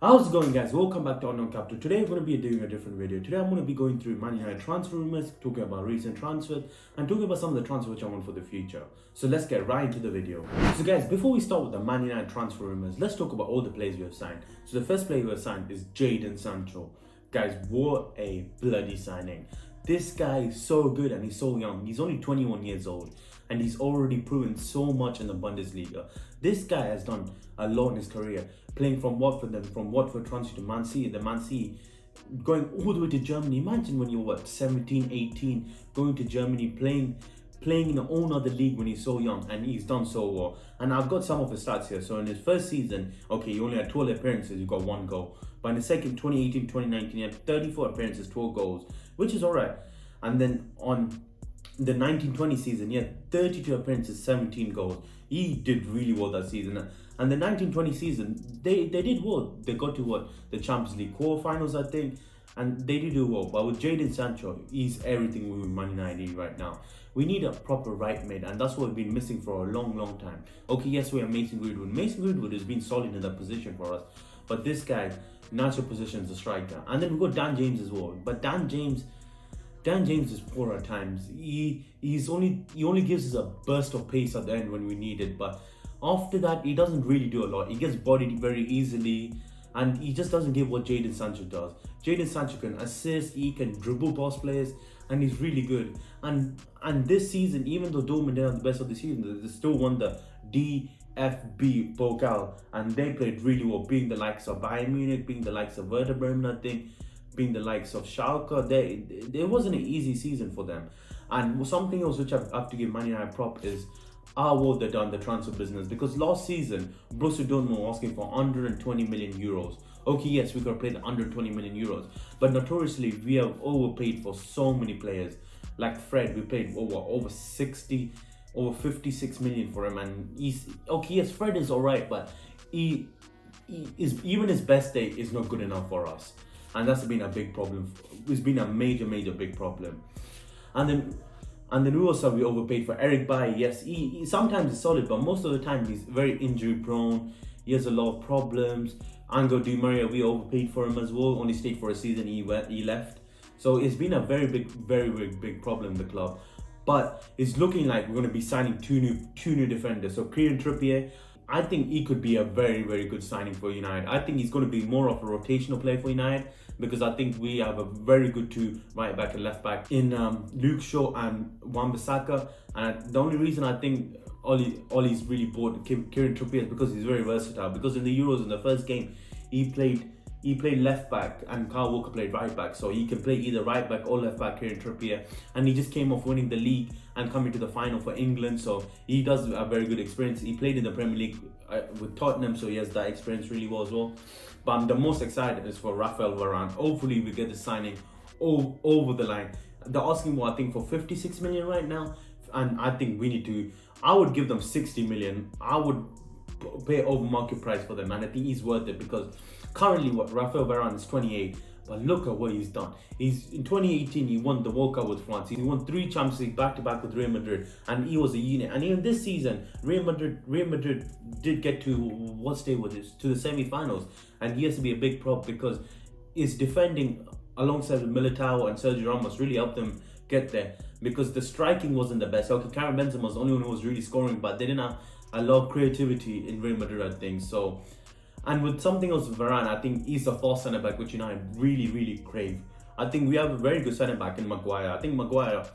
How's it going, guys? Welcome back to Unknown Capital. Today we're going to be doing a different video. Today I'm going to be going through Man United transfer rumors, talking about recent transfers, and talking about some of the transfers which I want for the future. So let's get right into the video. So guys, before we start with the Man United transfer rumors, let's talk about all the players we have signed. So the first player we have signed is Jadon Sancho. Guys, what a bloody signing. This guy is so good and he's so young. He's only 21 years old and he's already proven so much in the Bundesliga. This guy has done a lot in his career, playing from Watford, then from Watford transfer to Man City, the Man City going all the way to Germany. Imagine when you're 17, 18, going to Germany, playing in a whole other league when he's so young, and he's done so well. And I've got some of his stats here. So in his first season, okay, he only had 12 appearances, he got 1 goal. But in the second, 2018, 2019, he had 34 appearances, 12 goals, which is alright. And then on the 1920 season, he had 32 appearances, 17 goals. He did really well that season. And the 1920 season, they did well. They got to the Champions League quarterfinals, I think, and they did do well. But with Jadon Sancho, he's everything we Man United need right now. We need a proper right mid, and that's what we've been missing for a long time. Okay, yes, we have Mason Greenwood. Mason Greenwood has been solid in that position for us, but this guy, natural position is a striker. And then we've got Dan James as well. But Dan James is poor at times. He only gives us a burst of pace at the end when we need it, but after that he doesn't really do a lot. He gets bodied very easily and he just doesn't give what Jadon Sancho does. Jadon Sancho can assist, he can dribble past players, and he's really good. And this season, even though Dortmund didn't have the best of the season, they still won the DFB Pokal, and they played really well, being the likes of Bayern Munich, being the likes of Werder Bremen, I think, being the likes of Schalke. There wasn't an easy season for them. And something else which I have to give Man United prop is how well they've done the transfer business, because last season Borussia Dortmund were asking for 120 million euros. Okay, yes, we could have paid 120 million euros, but notoriously we have overpaid for so many players. Like Fred, we paid over 56 million for him, and he's okay. Yes, Fred is alright, but he is, even his best day is not good enough for us. And that's been a big problem. It's been a major big problem. And then who else have we overpaid for? Eric Bailly. Yes, he sometimes is solid, but most of the time he's very injury prone. He has a lot of problems. Angel Di Maria, we overpaid for him as well. Only stayed for a season, he left. So it's been a very big problem in the club. But it's looking like we're going to be signing two new defenders. So Kieran Trippier, I think he could be a very good signing for United. I think he's going to be more of a rotational player for United, because I think we have a very good two right back and left back in Luke Shaw and Wan-Bissaka. And the only reason I think Ollie's really bought Kieran Trippier is because he's very versatile. Because in the Euros, in the first game, he played left back and Kyle Walker played right back, so he can play either right back or left back, Kieran Trippier. And he just came off winning the league and coming to the final for England, so he does a very good experience. He played in the Premier League with Tottenham, so he has that experience really well as well. But I'm the most excited is for Raphael Varane. Hopefully we get the signing over the line. They're asking I think for 56 million right now, and I think we need to, I would give them 60 million. I would pay over market price for them, and I think he's worth it, because currently Rafael Varan is 28, but look at what he's done. In 2018 he won the World Cup with France. He won 3 Champions League back-to-back with Real Madrid, and he was a unit. And even this season, Real Madrid did get to to the semi-finals, and he has to be a big prop, because his defending alongside Militao and Sergio Ramos really helped them get there, because the striking wasn't the best. Okay, Karim Benzema was the only one who was really scoring, but they didn't have a lot of creativity in Real Madrid, I think. So, and with something else, Varane, I think he's a false centre back which United really crave. I think we have a very good centre back in Maguire. I think Maguire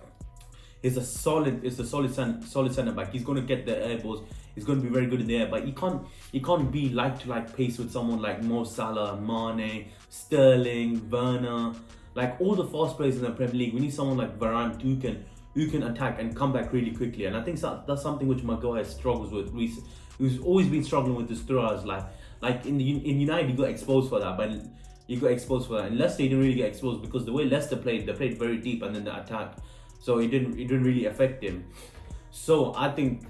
is a solid centre back. He's going to get the air balls. He's going to be very good in the air, but he can't be like pace with someone like Mo Salah, Mane, Sterling, Werner, like all the fast players in the Premier League. We need someone like Varane who can attack and come back really quickly. And I think that's something which Maguire struggles with. He's always been struggling with this throughout his life. Like in United, he got exposed for that, but in Leicester, he didn't really get exposed, because the way Leicester played, they played very deep and then they attacked, so it didn't really affect him. So I think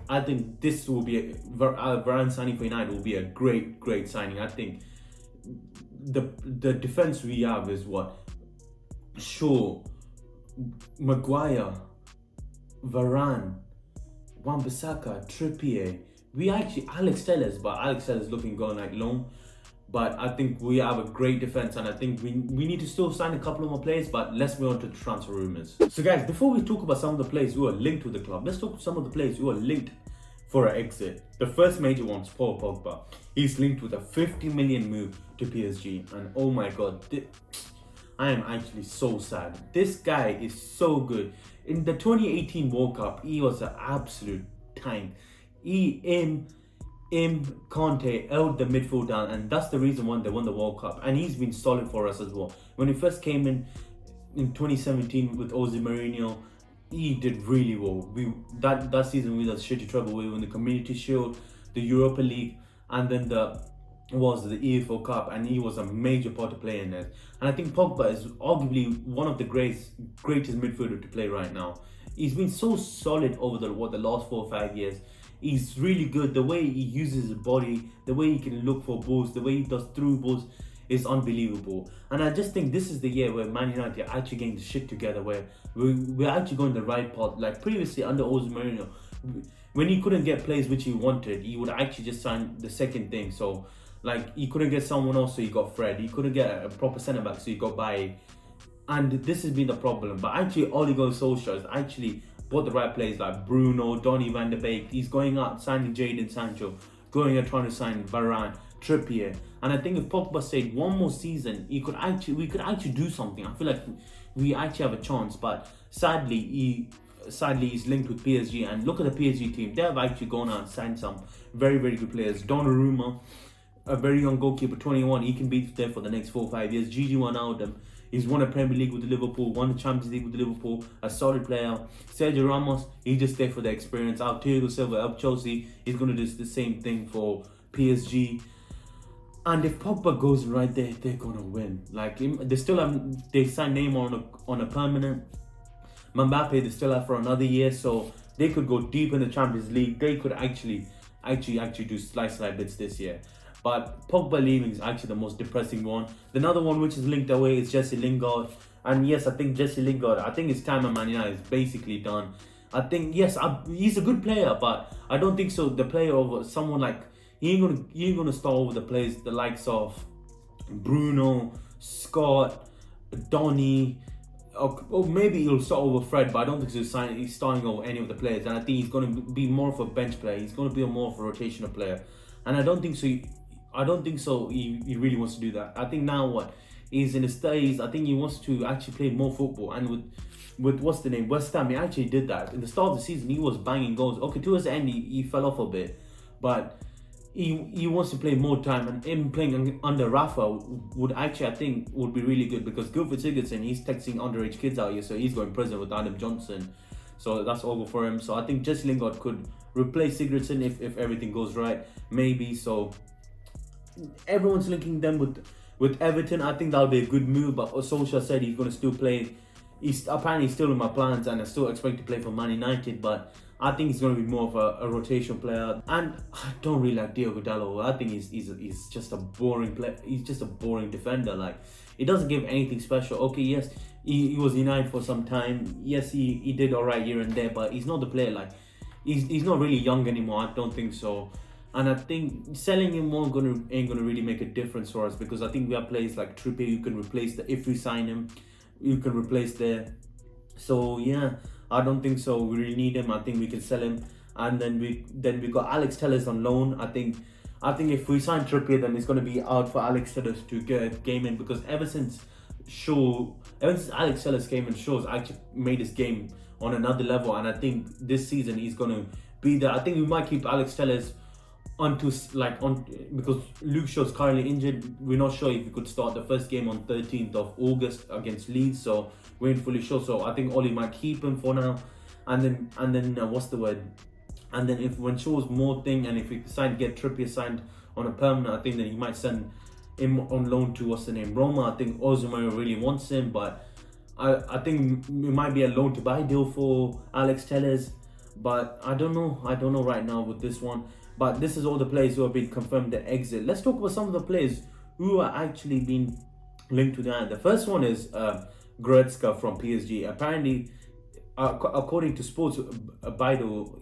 this will be Varane signing for United will be a great signing. I think the defense we have is Shaw, Maguire, Varane, Wan-Bissaka, Trippier. We actually Alex Telles looking going like long. But I think we have a great defense, and I think we need to still sign a couple of more players. But let's move on to the transfer rumors. So guys, before we talk about some of the players who are linked with the club, let's talk about some of the players who are linked for an exit. The first major one is Paul Pogba. He's linked with a 50 million move to PSG, and oh my god, I am actually so sad. This guy is so good. In the 2018 World Cup, he was an absolute tank. Conte held the midfield down, and that's the reason why they won the World Cup. And he's been solid for us as well. When he first came in 2017 with Jose Mourinho, he did really well. That season we had a shitty trouble. We won the Community Shield, the Europa League, and then the EFL Cup, and he was a major part to play in it. And I think Pogba is arguably one of the greatest midfielder to play right now. He's been so solid over the last 4 or 5 years. He's really good. The way he uses his body, the way he can look for balls, the way he does through balls is unbelievable. And I just think this is the year where Man United are actually getting the shit together, where we're actually going the right path. Like previously under Jose Mourinho, when he couldn't get players which he wanted, he would actually just sign the second thing. So like he couldn't get someone else, so he got Fred. He couldn't get a proper centre back, so he got Baye. And this has been the problem. But actually Ole Gunnar Solskjaer has actually bought the right players like Bruno, Donny van de Beek. He's going out signing Jadon Sancho, going out trying to sign Varane, Trippier. And I think if Pogba stayed one more season, we could actually do something. I feel like we actually have a chance. But sadly he's linked with PSG. And look at the PSG team. They have actually gone out and signed some very, very good players. Donnarumma, a very young goalkeeper, 21. He can be there for the next 4 or 5 years. Gigi Wijnaldum. He's won a Premier League with Liverpool, won the Champions League with Liverpool, a solid player. Sergio Ramos, he's just there for the experience. Thiago Silva of Chelsea, he's going to do the same thing for PSG. And if Pogba goes right there, they're going to win. Like, they signed Neymar on a permanent. Mbappe, they still have for another year, so they could go deep in the Champions League. They could actually do slice bits this year. But Pogba leaving is actually the most depressing one. Another one which is linked away is Jessie Lingard. And yes, I think Jessie Lingard, I think his time at Man United is basically done. I think, yes, he's a good player, but I don't think so. The player over someone like, he ain't gonna start over the players, the likes of Bruno, Scott, Donny, or maybe he'll start over Fred, but I don't think he's starting over any of the players. And I think he's going to be more of a bench player. He's going to be more of a rotational player. And I don't think so. He really wants to do that. I think now he's in his 30s. I think he wants to actually play more football. And with West Ham, he actually did that. In the start of the season, he was banging goals. Okay, towards the end, he fell off a bit, but he wants to play more time. And him playing under Rafa would actually, I think, would be really good, because Gylfi Sigurdsson, he's texting underage kids out here, so he's going prison with Adam Johnson. So that's all for him. So I think Jessie Lingard could replace Sigurdsson if everything goes right, maybe. So everyone's linking them with Everton. I think that'll be a good move, but Solskjaer said he's going to still play. He's apparently still in my plans, and I still expect to play for Man United, but I think he's going to be more of a rotation player. And I don't really like Diogo Dalot. I think he's just a boring player. He's just a boring defender. Like, he doesn't give anything special. Okay, yes, he was United for some time. Yes, he did all right here and there, but he's not the player. Like, he's not really young anymore. I don't think so. And I think selling him ain't gonna really make a difference for us, because I think we have players like Trippier who can replace if we sign him, you can replace there. So yeah, I don't think so. We really need him. I think we can sell him, and then we got Alex Telles on loan. I think if we sign Trippier, then it's gonna be out for Alex Telles to get game in, because ever since Alex Telles came in, Shaw's actually made his game on another level, and I think this season he's gonna be there. I think we might keep Alex Telles because Luke Shaw's currently injured. We're not sure if he could start the first game on 13th of August against Leeds, so we ain't fully sure. So I think Oli might keep him for now, and then and then when Shaw's more thing, and if we decide to get Trippier signed on a permanent, I think then he might send him on loan to Roma. I think Ozumare really wants him, but I think it might be a loan to buy deal for Alex Telles, but I don't know right now with this one. But this is all the players who have been confirmed to exit. Let's talk about some of the players who are actually being linked to that. The first one is Grotzka from PSG. Apparently, according to Sports Bido,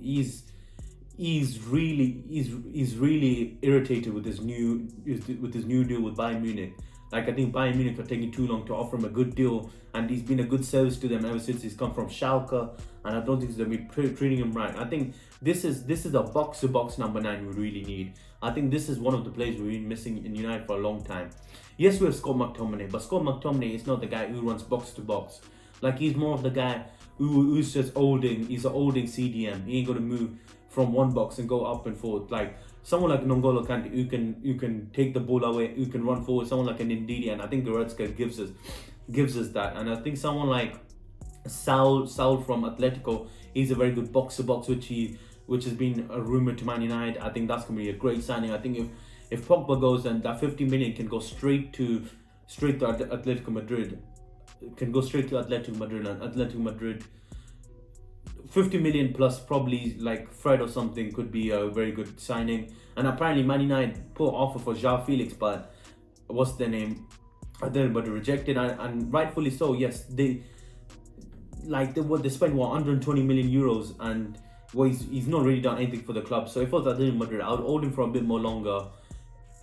he's really irritated with his new deal with Bayern Munich. Like, I think Bayern Munich are taking too long to offer him a good deal, and he's been a good service to them ever since he's come from Schalke, and I don't think they'll be treating him right. I think this is a box-to-box number 9 we really need. I think this is one of the players we've been missing in United for a long time. Yes, we have Scott McTominay, but Scott McTominay is not the guy who runs box-to-box. Like, he's more of the guy who's just holding. He's an holding CDM. He ain't gonna move from one box and go up and forth. Like someone like N'Golo Kante, who can take the ball away, who can run forward. Someone like an Ndidi, and I think Grotzka gives us that. And I think someone like Saul from Atletico, he's a very good box to box, which has been a rumor to Man United. I think that's gonna be a great signing. I think if POGBA goes, then that 50 million can go straight to Atletico Madrid. Can go straight to Atletico Madrid, and Atletico Madrid 50 million plus probably like Fred or something could be a very good signing. And apparently Man United put offer for João Felix, but what's their name? Atletico Madrid rejected, and rightfully so. Yes, they spent 120 million euros, and he's not really done anything for the club. So if it was Atletico Madrid, I would hold him for a bit more longer.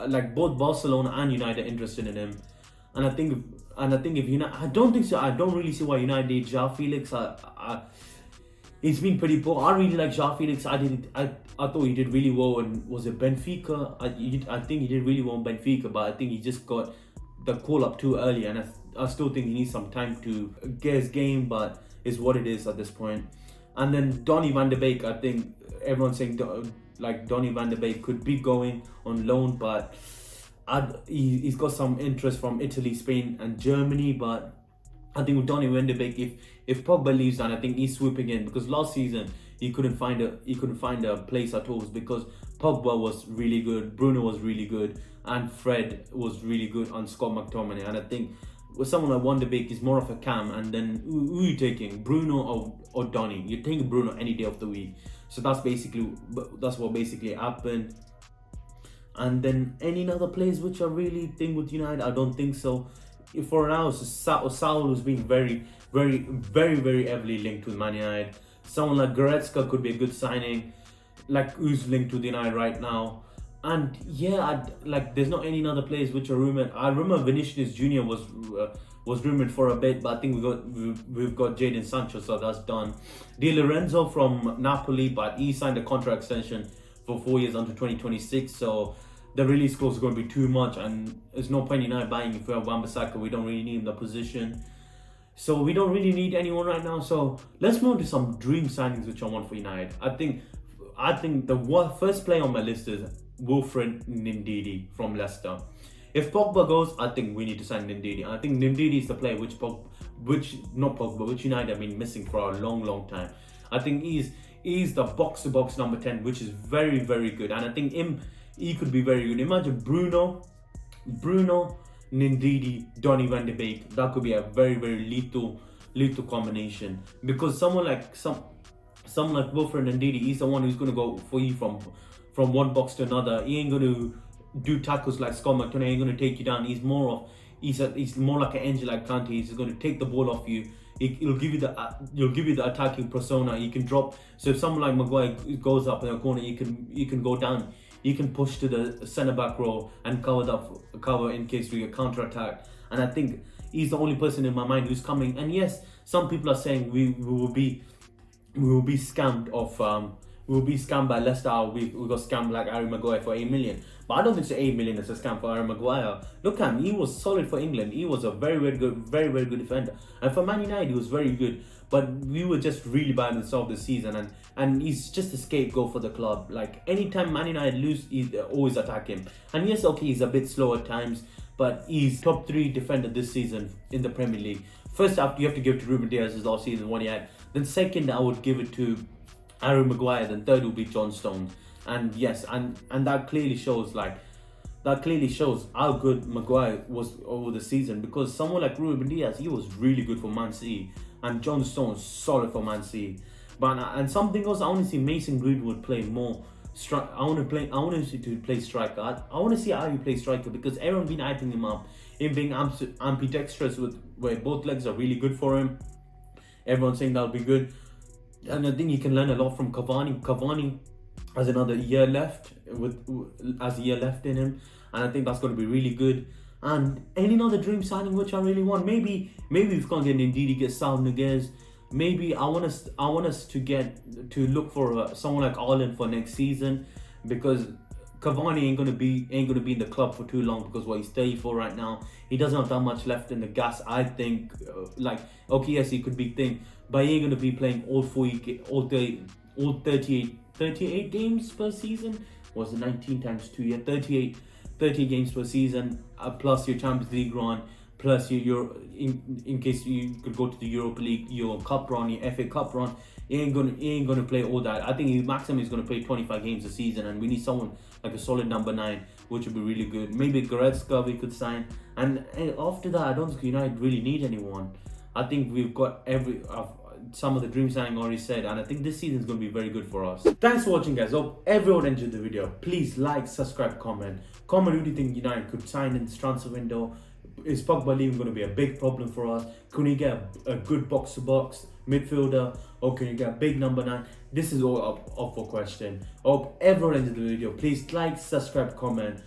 Like both Barcelona and United are interested in him, and I think if United, I don't think so. I don't really see why United need João Felix. It's been pretty poor. I really like João Felix. I thought he did really well, and was it Benfica? I think he did really well in Benfica, but I think he just got the call up too early, and I still think he needs some time to get his game, but it's what it is at this point. And then Donny van de Beek, I think everyone's saying like Donny van de Beek could be going on loan, but he's got some interest from Italy, Spain, and Germany. But I think with Donny van de Beek, if POGBA leaves, then I think he's swooping in, because last season he couldn't find a place at all because POGBA was really good, Bruno was really good, and Fred was really good on Scott McTominay. And I think with someone like Van de Beek, is more of a cam, and then who are you taking, Bruno or Donny? You're taking Bruno any day of the week. So that's what basically happened. And then any other players which I really think with United, I don't think so. For now, it's Saul who's been very, very, very, very heavily linked with Man United. Someone like Grotzka could be a good signing, like who's linked with United right now. And yeah, there's not any other players which are rumored. I remember Vinicius Junior was rumored for a bit, but I think we've got Jadon Sancho, so that's done. Di Lorenzo from Napoli, but he signed a contract extension for 4 years until 2026. So the release clause is going to be too much, and there's no point in United buying if we have Wan-Bissaka. We don't really need him in the position. So we don't really need anyone right now. So let's move to some dream signings which I want for United. I think the first player on my list is Wilfred Ndidi from Leicester. If POGBA goes, I think we need to sign Ndidi. I think Ndidi is the player which United have been missing for a long, long time. I think he's the box-to-box number 10, which is very, very good. And I think he could be very good. Imagine Bruno, Ndidi, Donny van de Beek. That could be a very, very lethal combination. Because someone like Wilfred Ndidi, he's the one who's going to go for you from one box to another. He ain't going to do tackles like Scott McTominay. He ain't going to take you down. He's more like an engine like Kante. He's going to take the ball off you. He'll give you the attacking persona. He can drop. So if someone like Maguire goes up in a corner, you can go down. You can push to the centre back row and cover in case we get counter attack. And I think he's the only person in my mind who's coming. And yes, some people are saying we will be scammed by Leicester. We got scammed like Harry Maguire for 8 million. But I don't think so 8 million is a scam for Harry Maguire. Look at him, he was solid for England. He was a very, very good defender. And for Man United, he was very good. But we were just really bad in the start of the season, and he's just a scapegoat for the club. Like anytime Man United lose, they always attack him. And yes, okay, he's a bit slow at times, but he's top 3 defender this season in the Premier League. First, you have to give it to Ruben Dias his last season, what he had. Then second, I would give it to Harry Maguire. Then third will be John Stones. And yes, and that clearly shows how good Maguire was over the season, because someone like Ruben Dias, he was really good for Man City, and John Stones solid for Man City. And something else, I want to see Mason Greenwood play more. I want to see to play striker. I want to see how he plays striker, because everyone been hyping him up. Him being ambidextrous where both legs are really good for him. Everyone's saying that'll be good, and I think he can learn a lot from Cavani. has another year left as a year left in him, and I think that's going to be really good. And any other dream signing which I really want, maybe if we can't get Ndidi, get Sal Niguez. Maybe I want us to look for someone like Ireland for next season, because Cavani ain't gonna be in the club for too long, because what he's 34 right now. He doesn't have that much left in the gas. I think okay, yes, he could be thing, but he ain't gonna be playing all 38 games per season. Was it 19 times 2? Yeah, 30 games per season, plus your Champions League run, plus your in case you could go to the Europa League, your Cup run, your FA Cup run. He ain't gonna play all that. I think maximum is gonna play 25 games a season, and we need someone like a solid number 9, which would be really good. Maybe Grotzka we could sign, and after that, I don't think United really need anyone. I think we've got some of the dream signing already said, and I think this season is going to be very good for us. Thanks for watching, guys. Hope everyone enjoyed the video. Please like, subscribe, comment who do you think United could sign in this transfer window. Is POGBA leaving going to be a big problem for us? Can we get a good box-to-box midfielder, or can you get a big number 9? This is all up for question. Hope everyone enjoyed the video. Please like, subscribe, comment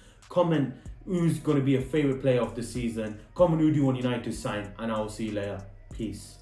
who's going to be a favorite player of the season. Comment who do you want United to sign, and I will see you later. Peace.